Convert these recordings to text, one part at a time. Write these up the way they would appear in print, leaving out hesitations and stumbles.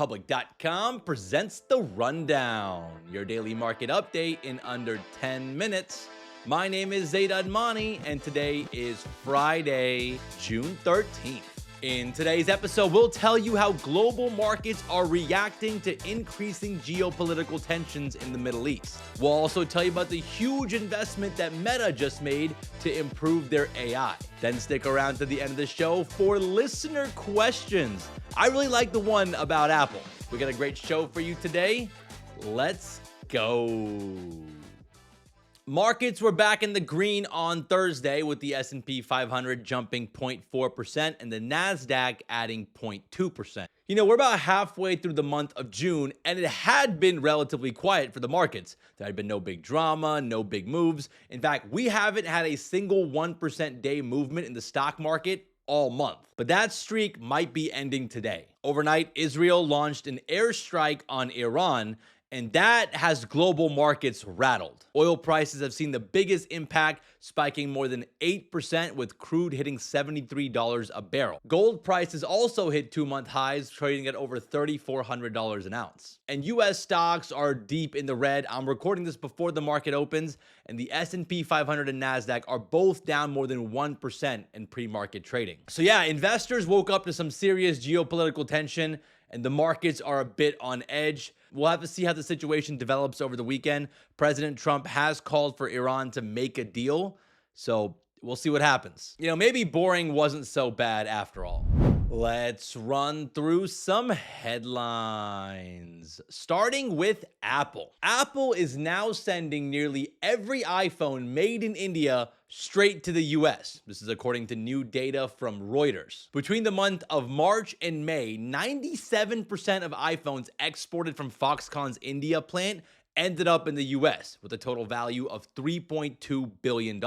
Public.com presents The Rundown, your daily market update in under 10 minutes. My name is Zaid Admani, and today is Friday, June 13th. In today's episode, we'll tell you how global markets are reacting to increasing geopolitical tensions in the Middle East. We'll also tell you about the huge investment that Meta just made to improve their AI. Then stick around to the end of the show for listener questions. I really like the one about Apple. We got a great show for you today. Let's go. Markets were back in the green on Thursday with the S&P 500 jumping 0.4% and the Nasdaq adding 0.2%. We're about halfway through the month of June, and it had been relatively quiet for the markets. There had been no big drama, no big moves. In fact, we haven't had a single 1% day movement in the stock market all month. But that streak might be ending today. Overnight, Israel launched an airstrike on Iran, and that has global markets rattled. Oil prices have seen the biggest impact, spiking more than 8%, with crude hitting $73 a barrel. Gold prices also hit 2-month highs, trading at over $3,400 an ounce. And U.S. stocks are deep in the red. I'm recording this before the market opens, and the S&P 500 and Nasdaq are both down more than 1% in pre-market trading. So yeah, investors woke up to some serious geopolitical tension, and the markets are a bit on edge. We'll have to see how the situation develops over the weekend. President Trump has called for Iran to make a deal, so we'll see what happens. Maybe boring wasn't so bad after all. Let's run through some headlines. Starting with Apple. Apple is now sending nearly every iPhone made in India straight to the US. This is according to new data from Reuters. Between the month of March and May, 97% of iPhones exported from Foxconn's India plant ended up in the US with a total value of $3.2 billion.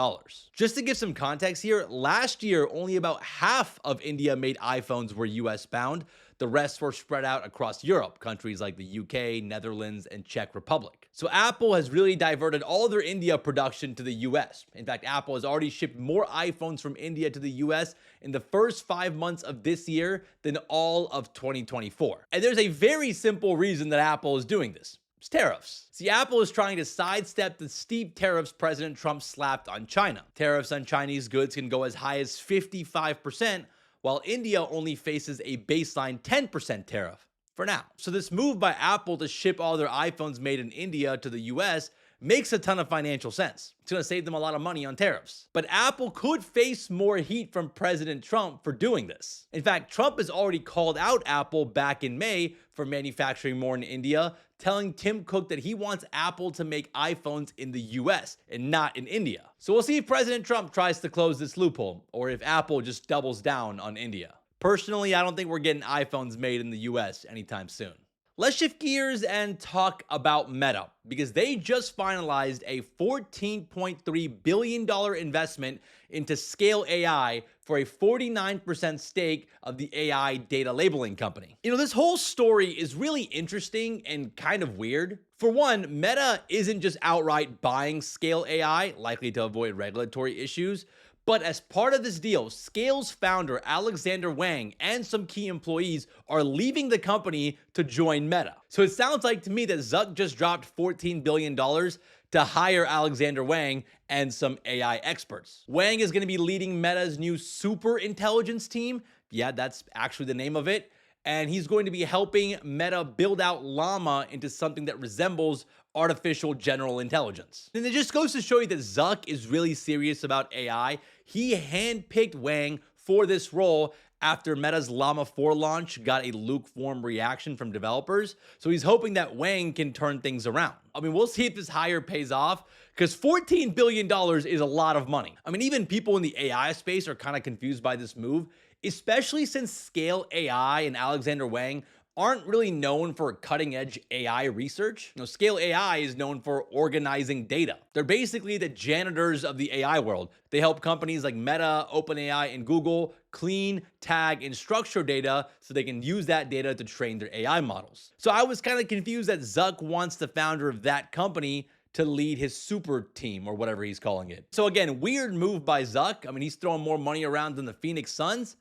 Just to give some context here, last year, only about half of India-made iPhones were US bound. The rest were spread out across Europe, countries like the UK, Netherlands, and Czech Republic. So Apple has really diverted all their India production to the US. In fact, Apple has already shipped more iPhones from India to the US in the first 5 months of this year than all of 2024. And there's a very simple reason that Apple is doing this. It's tariffs. See, Apple is trying to sidestep the steep tariffs President Trump slapped on China. Tariffs on Chinese goods can go as high as 55%, while India only faces a baseline 10% tariff for now. So this move by Apple to ship all their iPhones made in India to the US makes a ton of financial sense. It's going to save them a lot of money on tariffs. But Apple could face more heat from President Trump for doing this. In fact, Trump has already called out Apple back in May for manufacturing more in India, telling Tim Cook that he wants Apple to make iPhones in the US and not in India. So we'll see if President Trump tries to close this loophole, or if Apple just doubles down on India. Personally, I don't think we're getting iPhones made in the US anytime soon. Let's shift gears and talk about Meta, because they just finalized a $14.3 billion investment into Scale AI for a 49% stake of the AI data labeling company. This whole story is really interesting and kind of weird. For one, Meta isn't just outright buying Scale AI, likely to avoid regulatory issues. But as part of this deal, Scale's founder, Alexander Wang, and some key employees are leaving the company to join Meta. So it sounds like to me that Zuck just dropped $14 billion to hire Alexander Wang and some AI experts. Wang is going to be leading Meta's new super intelligence team. Yeah, that's actually the name of it. And he's going to be helping Meta build out Llama into something that resembles artificial general intelligence. And it just goes to show you that Zuck is really serious about AI. He handpicked Wang for this role after Meta's Llama 4 launch got a lukewarm reaction from developers. So he's hoping that Wang can turn things around. We'll see if this hire pays off, because $14 billion is a lot of money. Even people in the AI space are kind of confused by this move, especially since Scale AI and Alexander Wang aren't really known for cutting-edge AI research. Scale AI is known for organizing data. They're basically the janitors of the AI world. They help companies like Meta, OpenAI, and Google clean, tag, and structure data so they can use that data to train their AI models. So I was kind of confused that Zuck wants the founder of that company to lead his super team, or whatever he's calling it. So again, weird move by Zuck. He's throwing more money around than the Phoenix Suns,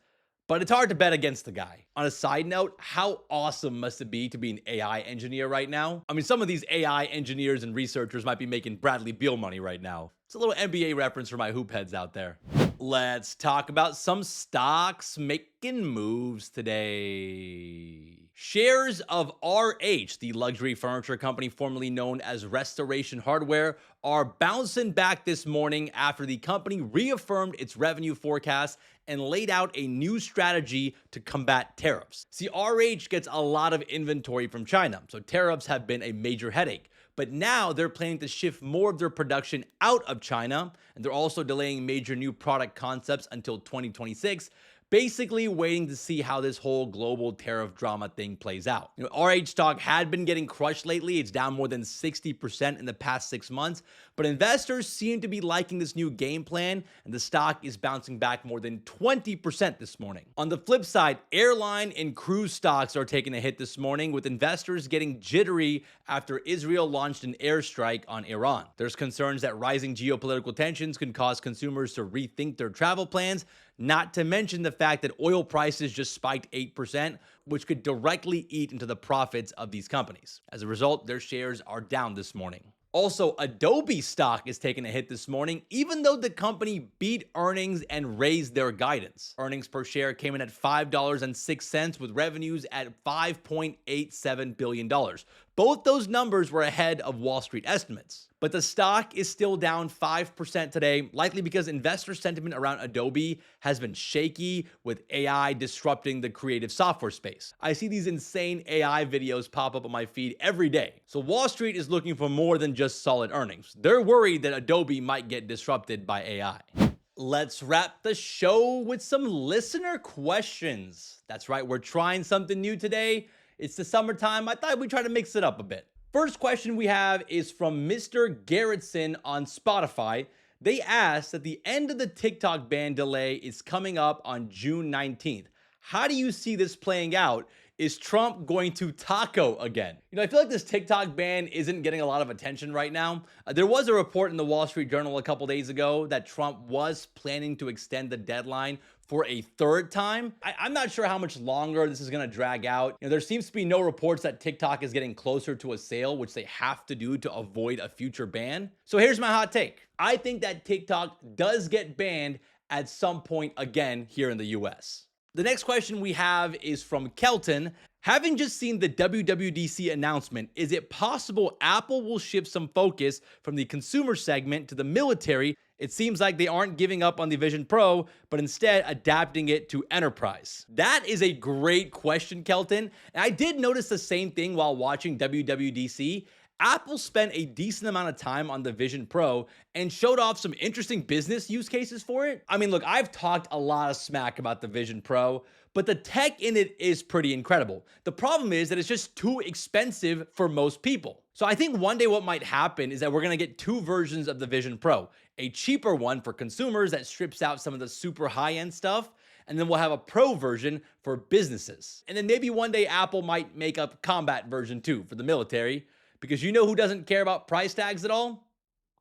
but it's hard to bet against the guy. On a side note, how awesome must it be to be an AI engineer right now? I mean, some of these AI engineers and researchers might be making Bradley Beal money right now. It's a little NBA reference for my hoop heads out there. Let's talk about some stocks making moves today. Shares of RH, the luxury furniture company formerly known as Restoration Hardware, are bouncing back this morning after the company reaffirmed its revenue forecast and laid out a new strategy to combat tariffs. See, RH gets a lot of inventory from China, so tariffs have been a major headache. But now they're planning to shift more of their production out of China, and they're also delaying major new product concepts until 2026, basically waiting to see how this whole global tariff drama thing plays out. RH stock had been getting crushed lately. It's down more than 60% in the past 6 months, but investors seem to be liking this new game plan, and the stock is bouncing back more than 20% this morning. On the flip side, airline and cruise stocks are taking a hit this morning, with investors getting jittery after Israel launched an airstrike on Iran. There's concerns that rising geopolitical tensions can cause consumers to rethink their travel plans, not to mention the fact that oil prices just spiked 8%, which could directly eat into the profits of these companies. As a result, their shares are down this morning. Also, Adobe stock is taking a hit this morning, even though the company beat earnings and raised their guidance. Earnings per share came in at $5.06, with revenues at $5.87 billion. Both those numbers were ahead of Wall Street estimates. But the stock is still down 5% today, likely because investor sentiment around Adobe has been shaky, with AI disrupting the creative software space. I see these insane AI videos pop up on my feed every day. So Wall Street is looking for more than just solid earnings. They're worried that Adobe might get disrupted by AI. Let's wrap the show with some listener questions. That's right, we're trying something new today. It's the summertime. I thought we'd try to mix it up a bit. First question we have is from Mr. Garrettson on Spotify. They asked that the end of the TikTok ban delay is coming up on June 19th. How do you see this playing out? Is Trump going to taco again? I feel like this TikTok ban isn't getting a lot of attention right now. There was a report in the Wall Street Journal a couple days ago that Trump was planning to extend the deadline for a third time. I'm not sure how much longer this is going to drag out. There seems to be no reports that TikTok is getting closer to a sale, which they have to do to avoid a future ban. So here's my hot take. I think that TikTok does get banned at some point again here in the US. The next question we have is from Kelton. Having just seen the WWDC announcement, is it possible Apple will shift some focus from the consumer segment to the military? It seems like they aren't giving up on the Vision Pro, but instead adapting it to enterprise. That is a great question, Kelton. And I did notice the same thing while watching WWDC. Apple spent a decent amount of time on the Vision Pro and showed off some interesting business use cases for it. I mean, look, I've talked a lot of smack about the Vision Pro, but the tech in it is pretty incredible. The problem is that it's just too expensive for most people. So I think one day what might happen is that we're gonna get two versions of the Vision Pro. A cheaper one for consumers that strips out some of the super high-end stuff, and then we'll have a pro version for businesses. And then maybe one day Apple might make a combat version too for the military, because you know who doesn't care about price tags at all?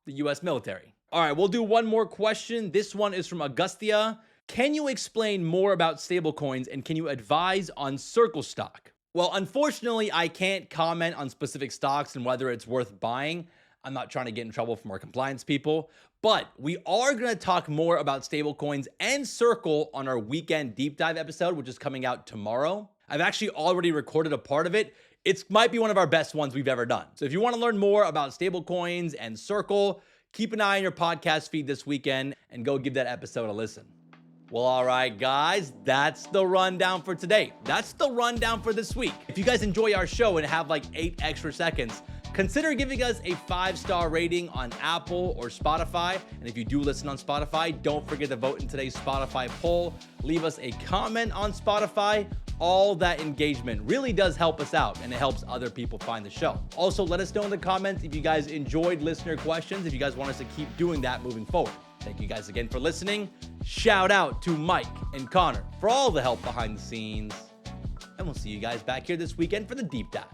The US military. All right, we'll do one more question. This one is from Augustia. Can you explain more about stablecoins, and can you advise on Circle stock? Well, unfortunately, I can't comment on specific stocks and whether it's worth buying. I'm not trying to get in trouble from our compliance people, but we are going to talk more about stablecoins and Circle on our weekend deep dive episode, which is coming out tomorrow. I've actually already recorded a part of it. It might be one of our best ones we've ever done. So if you want to learn more about stablecoins and Circle, keep an eye on your podcast feed this weekend and go give that episode a listen. Well, all right, guys, that's the rundown for today. That's the rundown for this week. If you guys enjoy our show and have like 8 extra seconds, consider giving us a 5-star rating on Apple or Spotify. And if you do listen on Spotify, don't forget to vote in today's Spotify poll. Leave us a comment on Spotify. All that engagement really does help us out, and it helps other people find the show. Also, let us know in the comments if you guys enjoyed listener questions, if you guys want us to keep doing that moving forward. Thank you guys again for listening. Shout out to Mike and Connor for all the help behind the scenes. And we'll see you guys back here this weekend for the deep dive.